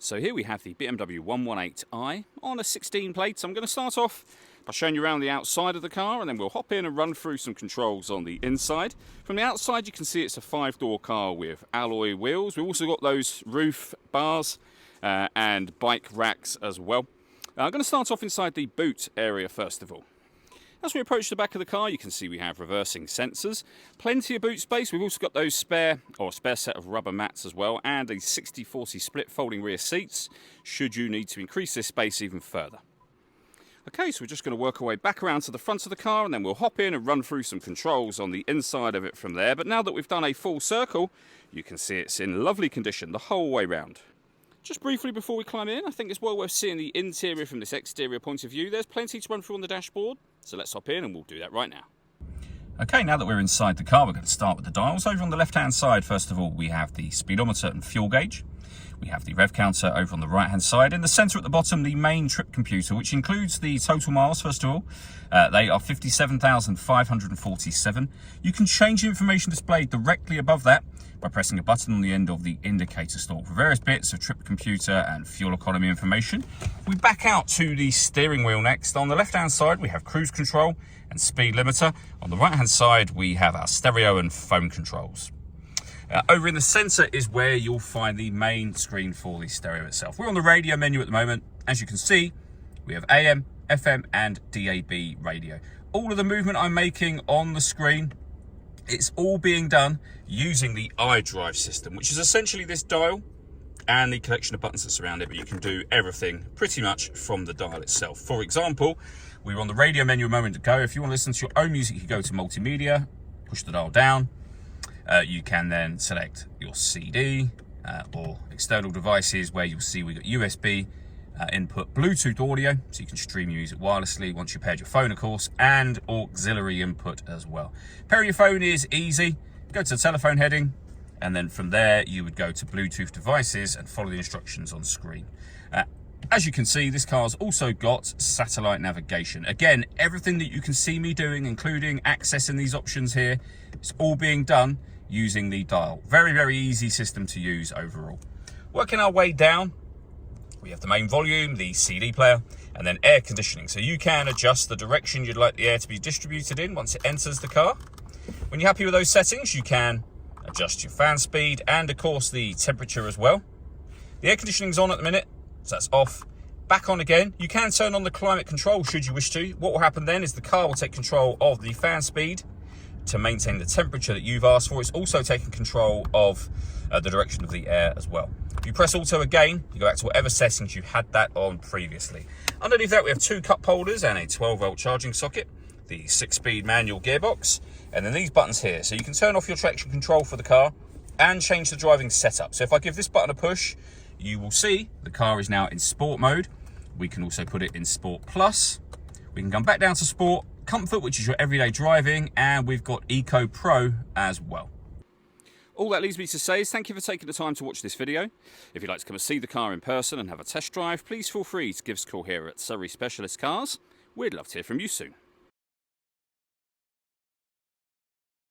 So here we have the BMW 118i on a 16 plate. I'm going to start off by showing you around the outside of the car, and then we'll hop in and run through some controls on the inside. From the outside you can see it's a 5-door car with alloy wheels. We've also got those roof bars and bike racks as well. I'm going to start off inside the boot area first of all. As we approach the back of the car, you can see we have reversing sensors, plenty of boot space. We've also got those spare set of rubber mats as well, and a 60-40 split folding rear seats, should you need to increase this space even further. Okay, so we're just going to work our way back around to the front of the car, and then we'll hop in and run through some controls on the inside of it from there. But now that we've done a full circle, you can see it's in lovely condition the whole way round. Just briefly before we climb in, I think it's well worth seeing the interior from this exterior point of view. There's plenty to run through on the dashboard, so let's hop in and we'll do that right now. Okay, now that we're inside the car, we're going to start with the dials. Over on the left-hand side, first of all, we have the speedometer and fuel gauge. We have the rev counter over on the right-hand side. In the centre at the bottom, the main trip computer, which includes the total miles, first of all. They are 57,547. You can change the information displayed directly above that by pressing a button on the end of the indicator stalk for various bits of trip computer and fuel economy information. We back out to the steering wheel next. On the left-hand side, we have cruise control and speed limiter. On the right-hand side, we have our stereo and phone controls. Over in the centre is where you'll find the main screen for the stereo itself. We're on the radio menu at the moment. As you can see, we have AM, FM and DAB radio. All of the movement I'm making on the screen, it's all being done using the iDrive system, which is essentially this dial and the collection of buttons that surround it, but you can do everything pretty much from the dial itself. For example, we were on the radio menu a moment ago. If you want to listen to your own music, you go to multimedia, push the dial down. You can then select your CD or external devices, where you'll see we've got USB input, Bluetooth audio, so you can stream your music wirelessly once you've paired your phone, of course, and auxiliary input as well. Pairing your phone is easy. Go to the telephone heading, and then from there you would go to Bluetooth devices and follow the instructions on screen. As you can see, this car's also got satellite navigation. Again, everything that you can see me doing, including accessing these options here, it's all being done using the dial. Very, very easy system to use overall. Working our way down, we have the main volume, the CD player, and then air conditioning. So you can adjust the direction you'd like the air to be distributed in once it enters the car. When you're happy with those settings, you can adjust your fan speed and, of course, the temperature as well. The air conditioning's on at the minute, so that's off. Back on again. You can turn on the climate control should you wish to. What will happen then is the car will take control of the fan speed to maintain the temperature that you've asked for. It's also taking control of the direction of the air as well. If you press auto again, you go back to whatever settings you had that on previously. Underneath that, we have 2 cup holders and a 12-volt charging socket, the 6-speed manual gearbox, and then these buttons here. So you can turn off your traction control for the car and change the driving setup. So if I give this button a push, you will see the car is now in sport mode. We can also put it in Sport Plus. We can come back down to Sport, Comfort, which is your everyday driving, and we've got Eco Pro as well. All that leaves me to say is thank you for taking the time to watch this video. If you'd like to come and see the car in person and have a test drive, please feel free to give us a call here at Surrey Specialist Cars. We'd love to hear from you soon.